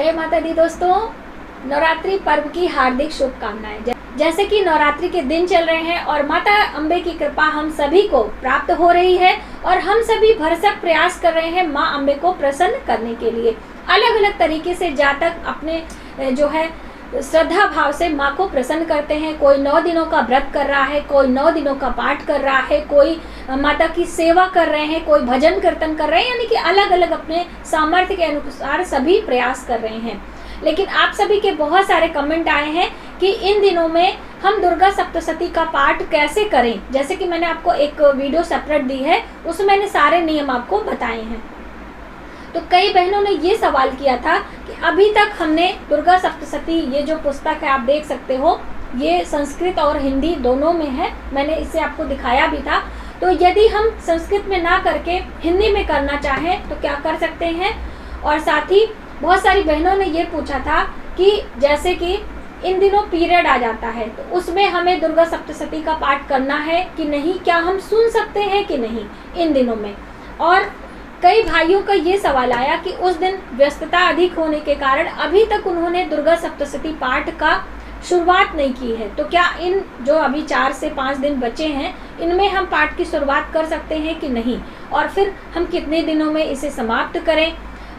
जय माता दी दोस्तों, नवरात्रि पर्व की हार्दिक शुभकामनाएं। जैसे कि नवरात्रि के दिन चल रहे हैं और माता अम्बे की कृपा हम सभी को प्राप्त हो रही है और हम सभी भरसक प्रयास कर रहे हैं माँ अम्बे को प्रसन्न करने के लिए। अलग अलग तरीके से जातक अपने जो है श्रद्धा भाव से माँ को प्रसन्न करते हैं। कोई 9 दिनों का व्रत कर रहा है, कोई 9 दिनों का पाठ कर रहा है, कोई माता की सेवा कर रहे हैं, कोई भजन कीर्तन कर रहे हैं, यानी कि अलग अलग अपने सामर्थ्य के अनुसार सभी प्रयास कर रहे हैं। लेकिन आप सभी के बहुत सारे कमेंट आए हैं कि इन दिनों में हम दुर्गा सप्तशती का पाठ कैसे करें। जैसे कि मैंने आपको एक वीडियो सेपरेट दी है, उसमें मैंने सारे नियम आपको बताए हैं। तो कई बहनों ने ये सवाल किया था कि अभी तक हमने दुर्गा सप्तशती, ये जो पुस्तक है आप देख सकते हो, ये संस्कृत और हिंदी दोनों में है, मैंने इसे आपको दिखाया भी था। तो यदि हम संस्कृत में ना करके हिंदी में करना चाहें तो क्या कर सकते हैं। और साथ ही बहुत सारी बहनों ने ये पूछा था कि जैसे कि इन दिनों पीरियड आ जाता है तो उसमें हमें दुर्गा सप्तशती का पाठ करना है कि नहीं, क्या हम सुन सकते हैं कि नहीं इन दिनों में। और कई भाइयों का ये सवाल आया कि उस दिन व्यस्तता अधिक होने के कारण अभी तक उन्होंने दुर्गा सप्तशती पाठ का शुरुआत नहीं की है, तो क्या इन जो अभी 4 से 5 दिन बचे हैं इनमें हम पाठ की शुरुआत कर सकते हैं कि नहीं, और फिर हम कितने दिनों में इसे समाप्त करें।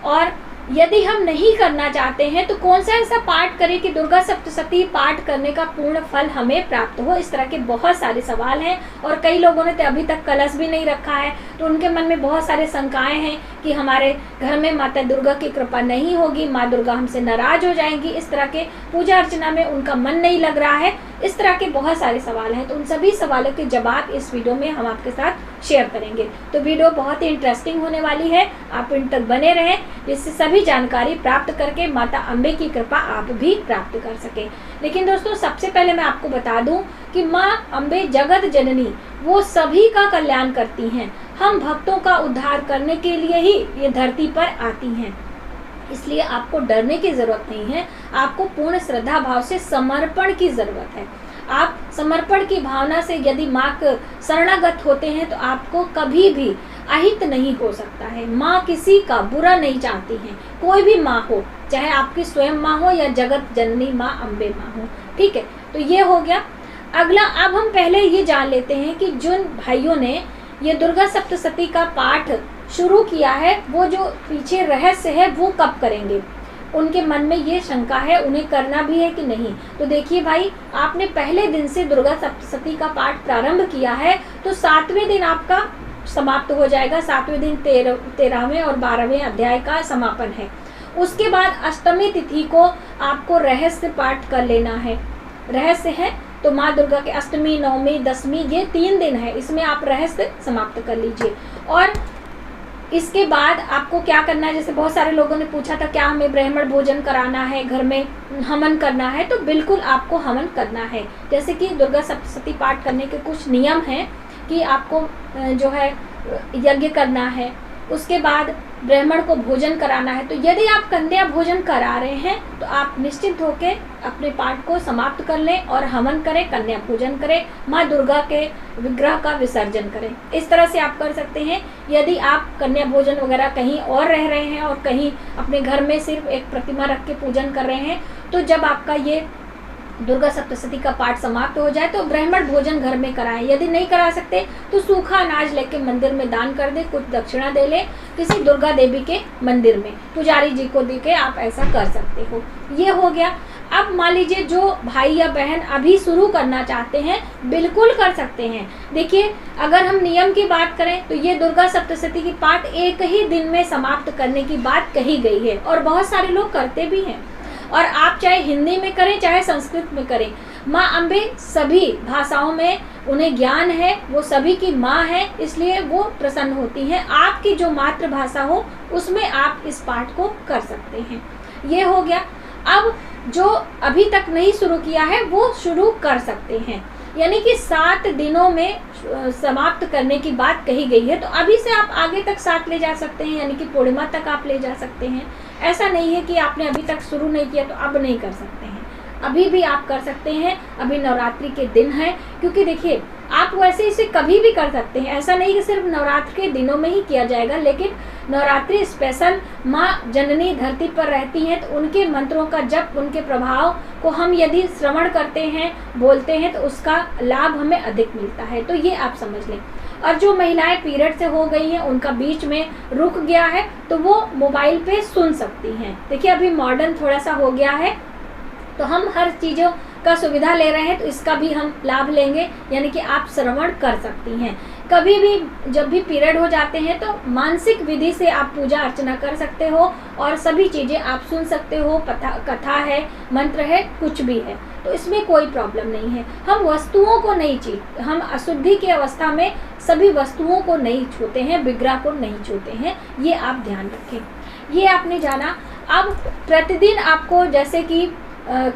और यदि हम नहीं करना चाहते हैं तो कौन सा ऐसा पाठ करें कि दुर्गा सप्तशती पाठ करने का पूर्ण फल हमें प्राप्त हो। इस तरह के बहुत सारे सवाल हैं और कई लोगों ने तो अभी तक कलश भी नहीं रखा है, तो उनके मन में बहुत सारे शंकाएं हैं कि हमारे घर में माता दुर्गा की कृपा नहीं होगी, माँ दुर्गा हमसे नाराज हो जाएंगी, इस तरह के पूजा अर्चना में उनका मन नहीं लग रहा है। इस तरह के बहुत सारे सवाल हैं, तो उन सभी सवालों के जवाब इस वीडियो में हम आपके साथ शेयर करेंगे। तो वीडियो बहुत ही इंटरेस्टिंग होने वाली है, आप इन तक बने रहें जिससे सभी जानकारी प्राप्त करके माता अम्बे की कृपा आप भी प्राप्त कर सके। लेकिन दोस्तों, सबसे पहले मैं आपको बता दूं कि माँ अम्बे जगत जननी, वो सभी का कल्याण करती हैं। हम भक्तों का उद्धार करने के लिए ही ये धरती पर आती हैं, इसलिए आपको डरने की जरूरत नहीं है। आपको पूर्ण श्रद्धा भाव से समर्पण की जरूरत है। आप समर्पण की भावना से यदि माँ के शरणागत होते हैं तो आपको कभी भी अहित नहीं हो सकता है। माँ किसी का बुरा नहीं चाहती हैं, कोई भी माँ हो, चाहे आपकी स्वयं माँ हो या जगत जननी माँ अम्बे माँ हो। ठीक है, तो ये हो गया। अगला, अब हम पहले ये जान लेते हैं कि जिन भाइयों ने ये दुर्गा सप्तशती का पाठ शुरू किया है, वो जो पीछे रहस्य है वो कब करेंगे। उनके मन में ये शंका है, उन्हें करना भी है कि नहीं। तो देखिए भाई, आपने पहले दिन से दुर्गा सप्तशती का पाठ प्रारंभ किया है तो 7वें दिन आपका समाप्त हो जाएगा। 7वें दिन 13वें और 12वें अध्याय का समापन है। उसके बाद अष्टमी तिथि को आपको रहस्य पाठ कर लेना है। रहस्य है तो माँ दुर्गा के अष्टमी, नवमी, दशमी, ये 3 दिन है, इसमें आप रहस्य समाप्त कर लीजिए। और इसके बाद आपको क्या करना है, जैसे बहुत सारे लोगों ने पूछा था क्या हमें ब्राह्मण भोजन कराना है, घर में हवन करना है, तो बिल्कुल आपको हवन करना है। जैसे कि दुर्गा सप्तशती पाठ करने के कुछ नियम हैं कि आपको जो है यज्ञ करना है, उसके बाद ब्राह्मण को भोजन कराना है। तो यदि आप कन्या भोजन करा रहे हैं तो आप निश्चित होकर अपने पाठ को समाप्त कर लें और हवन करें, कन्या भोजन करें, माँ दुर्गा के विग्रह का विसर्जन करें। इस तरह से आप कर सकते हैं। यदि आप कन्या भोजन वगैरह कहीं और रह रहे हैं और कहीं अपने घर में सिर्फ एक प्रतिमा रख के पूजन कर रहे हैं, तो जब आपका ये दुर्गा सप्तशती का पाठ समाप्त हो जाए तो ब्राह्मण भोजन घर में कराएं। यदि नहीं करा सकते तो सूखा अनाज लेके मंदिर में दान कर दे, कुछ दक्षिणा दे ले किसी दुर्गा देवी के मंदिर में, पुजारी जी को दे के आप ऐसा कर सकते हो। ये हो गया। अब मान लीजिए जो भाई या बहन अभी शुरू करना चाहते हैं, बिल्कुल कर सकते हैं। देखिए, अगर हम नियम की बात करें तो ये दुर्गा सप्तशती की पाठ एक ही दिन में समाप्त करने की बात कही गई है और बहुत सारे लोग करते भी हैं। और आप चाहे हिंदी में करें चाहे संस्कृत में करें, माँ अम्बे सभी भाषाओं में उन्हें ज्ञान है, वो सभी की माँ है, इसलिए वो प्रसन्न होती हैं। आपकी जो मातृभाषा हो उसमें आप इस पाठ को कर सकते हैं। ये हो गया। अब जो अभी तक नहीं शुरू किया है वो शुरू कर सकते हैं, यानी कि 7 दिनों में समाप्त करने की बात कही गई है। तो अभी से आप आगे तक 7 ले जा सकते हैं, यानी कि पूर्णिमा तक आप ले जा सकते हैं। ऐसा नहीं है कि आपने अभी तक शुरू नहीं किया तो अब नहीं कर सकते हैं, अभी भी आप कर सकते हैं। अभी नवरात्रि के दिन हैं, क्योंकि देखिए आप वैसे इसे कभी भी कर सकते हैं, ऐसा नहीं कि सिर्फ नवरात्र के दिनों में ही किया जाएगा, लेकिन नवरात्रि स्पेशल माँ जननी धरती पर रहती हैं, तो उनके मंत्रों का जप, उनके प्रभाव को हम यदि श्रवण करते हैं, बोलते हैं, तो उसका लाभ हमें अधिक मिलता है। तो ये आप समझ लें। और जो महिलाएं पीरियड से हो गई हैं, उनका बीच में रुक गया है, तो वो मोबाइल पे सुन सकती हैं। देखिए अभी मॉडर्न थोड़ा सा हो गया है, तो हम हर चीज़ों का सुविधा ले रहे हैं, तो इसका भी हम लाभ लेंगे, यानी कि आप श्रवण कर सकती हैं। कभी भी जब भी पीरियड हो जाते हैं तो मानसिक विधि से आप पूजा अर्चना कर सकते हो और सभी चीज़ें आप सुन सकते हो, कथा है, मंत्र है, कुछ भी है, तो इसमें कोई प्रॉब्लम नहीं है। हम वस्तुओं को नहीं हम अशुद्धि की अवस्था में सभी वस्तुओं को नहीं छूते हैं, विग्रह को नहीं छूते हैं, ये आप ध्यान रखें। ये आपने जाना। अब प्रतिदिन आपको जैसे कि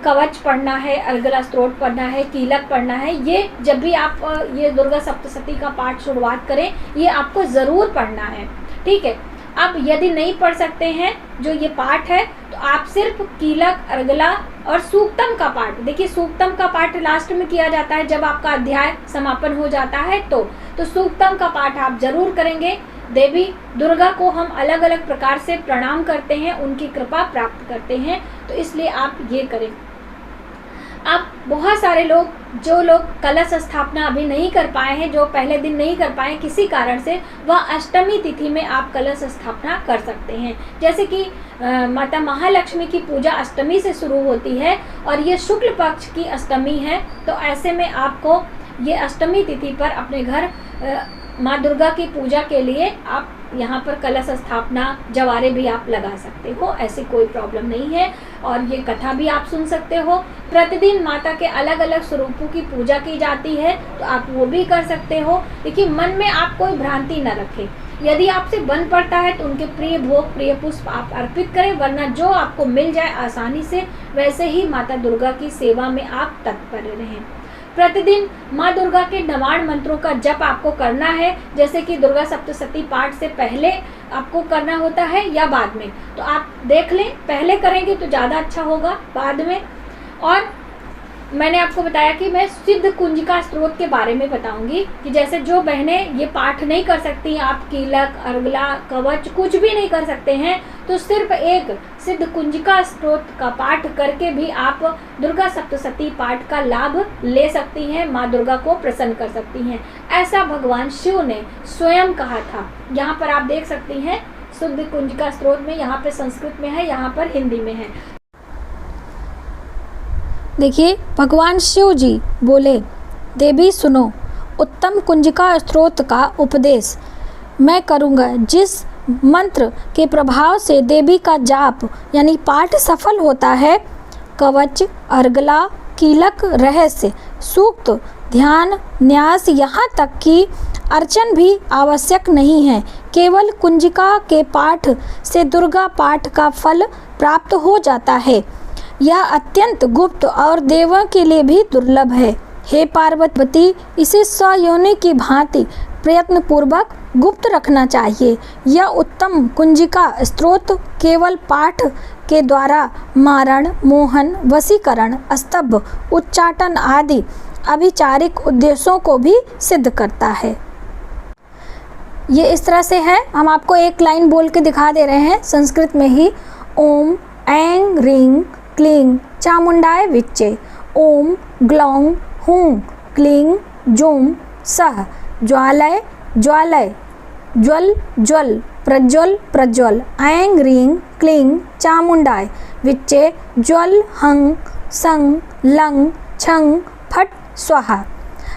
कवच पढ़ना है, अर्गला स्तोत्र पढ़ना है, कीलक पढ़ना है, ये जब भी आप ये दुर्गा सप्तशती का पाठ शुरुआत करें, ये आपको ज़रूर पढ़ना है, ठीक है। अब यदि नहीं पढ़ सकते हैं जो ये पाठ है, तो आप सिर्फ कीलक, अर्गला और सूक्तम का पाठ, देखिए सूक्तम का पाठ लास्ट में किया जाता है जब आपका अध्याय समापन हो जाता है, तो सूक्तम का पाठ आप जरूर करेंगे। देवी दुर्गा को हम अलग अलग प्रकार से प्रणाम करते हैं, उनकी कृपा प्राप्त करते हैं, तो इसलिए आप ये करें। अब बहुत सारे लोग, जो लोग कलश स्थापना अभी नहीं कर पाए हैं, जो पहले दिन नहीं कर पाए किसी कारण से, वह अष्टमी तिथि में आप कलश स्थापना कर सकते हैं। जैसे कि माता महालक्ष्मी की पूजा अष्टमी से शुरू होती है और ये शुक्ल पक्ष की अष्टमी है, तो ऐसे में आपको ये अष्टमी तिथि पर अपने घर माँ दुर्गा की पूजा के लिए आप यहाँ पर कलश स्थापना, जवारे भी आप लगा सकते हो, ऐसी कोई प्रॉब्लम नहीं है। और ये कथा भी आप सुन सकते हो। प्रतिदिन माता के अलग अलग स्वरूपों की पूजा की जाती है, तो आप वो भी कर सकते हो। देखिए मन में आप कोई भ्रांति न रखें, यदि आपसे बन पड़ता है तो उनके प्रिय भोग, प्रिय पुष्प आप अर्पित करें, वरना जो आपको मिल जाए आसानी से, वैसे ही माता दुर्गा की सेवा में आप तत्पर रहें। प्रतिदिन माँ दुर्गा के नवाण मंत्रों का जप आपको करना है, जैसे कि दुर्गा सप्तशती पाठ से पहले आपको करना होता है या बाद में, तो आप देख लें, पहले करेंगे तो ज़्यादा अच्छा होगा, बाद में। और मैंने आपको बताया कि मैं सिद्ध कुंजिका स्त्रोत के बारे में बताऊंगी, कि जैसे जो बहनें ये पाठ नहीं कर सकती, आप कीलक, अर्गला, कवच कुछ भी नहीं कर सकते हैं, तो सिर्फ एक सिद्ध कुंजिका स्त्रोत का पाठ करके भी आप दुर्गा सप्तशती पाठ का लाभ ले सकती हैं, माँ दुर्गा को प्रसन्न कर सकती हैं। ऐसा भगवान शिव ने स्वयं कहा था। यहाँ पर आप देख सकती हैं सिद्ध कुंजिका स्त्रोत में, यहाँ पर संस्कृत में है, यहाँ पर हिंदी में है। देखिए भगवान शिव जी बोले, देवी सुनो, उत्तम कुंजिका स्त्रोत का उपदेश मैं करूँगा। जिस मंत्र के प्रभाव से देवी का जाप यानी पाठ सफल होता है, कवच, अर्गला, कीलक, रहस्य, सूक्त, ध्यान, न्यास, यहाँ तक कि अर्चन भी आवश्यक नहीं है। केवल कुंजिका के पाठ से दुर्गा पाठ का फल प्राप्त हो जाता है। यह अत्यंत गुप्त और देवों के लिए भी दुर्लभ है। हे पार्वती, इसे स्वयोनि की भांति प्रयत्न पूर्वक गुप्त रखना चाहिए। यह उत्तम कुंजिका स्त्रोत केवल पाठ के द्वारा मारण, मोहन, वशीकरण, स्तंभ, उच्चाटन आदि अभिचारिक उद्देश्यों को भी सिद्ध करता है। ये इस तरह से है, हम आपको एक लाइन बोल के दिखा दे रहे हैं संस्कृत में ही। ओम ऐं ह्रीं क्लीं चामुंडाय विच्चे, ओम ग्लौं हूं क्लीं जूं सः ज्वालय ज्वालय, ज्वल ज्वल, प्रज्वल प्रज्वल, ऐं ह्रीं क्लीं चामुंडाय विच्चे, ज्वल हं सं लं छं फट स्वाहा।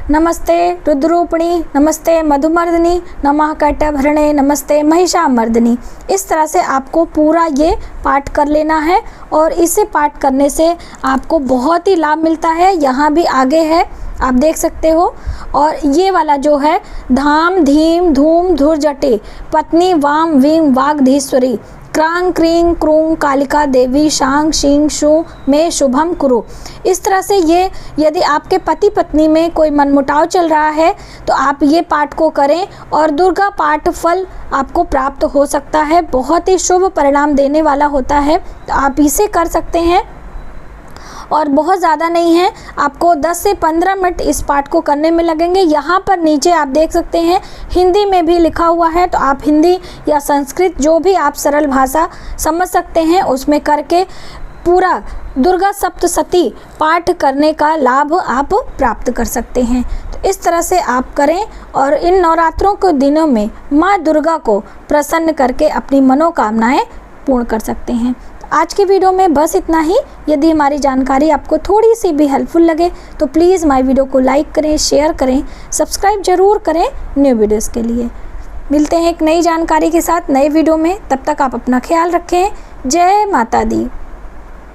नमस्ते रुद्रूपिणी, नमस्ते मधुमर्दिनी, नमः कटभरणे, नमस्ते महिषामर्दिनी। इस तरह से आपको पूरा ये पाठ कर लेना है और इसे पाठ करने से आपको बहुत ही लाभ मिलता है। यहाँ भी आगे है, आप देख सकते हो। और ये वाला जो है, धाम धीम धूम धुर जटे पत्नी वाम वीम वागधीश्वरी, क्रांग क्रीं क्रूं कालिका देवी शांग शीं शू में शुभम कुरु। इस तरह से ये यदि आपके पति पत्नी में कोई मनमुटाव चल रहा है तो आप ये पाठ को करें और दुर्गा पाठ फल आपको प्राप्त हो सकता है। बहुत ही शुभ परिणाम देने वाला होता है, तो आप इसे कर सकते हैं। और बहुत ज़्यादा नहीं है, आपको 10 से 15 मिनट इस पाठ को करने में लगेंगे। यहाँ पर नीचे आप देख सकते हैं हिंदी में भी लिखा हुआ है, तो आप हिंदी या संस्कृत जो भी आप सरल भाषा समझ सकते हैं उसमें करके पूरा दुर्गा सप्तशती पाठ करने का लाभ आप प्राप्त कर सकते हैं। तो इस तरह से आप करें और इन नवरात्रों के दिनों में माँ दुर्गा को प्रसन्न करके अपनी मनोकामनाएं पूर्ण कर सकते हैं। तो आज की वीडियो में बस इतना ही। यदि हमारी जानकारी आपको थोड़ी सी भी हेल्पफुल लगे तो प्लीज़ हमारी वीडियो को लाइक करें, शेयर करें, सब्सक्राइब जरूर करें न्यू वीडियोज़ के लिए। मिलते हैं एक नई जानकारी के साथ नए वीडियो में, तब तक आप अपना ख्याल रखें। जय माता दी।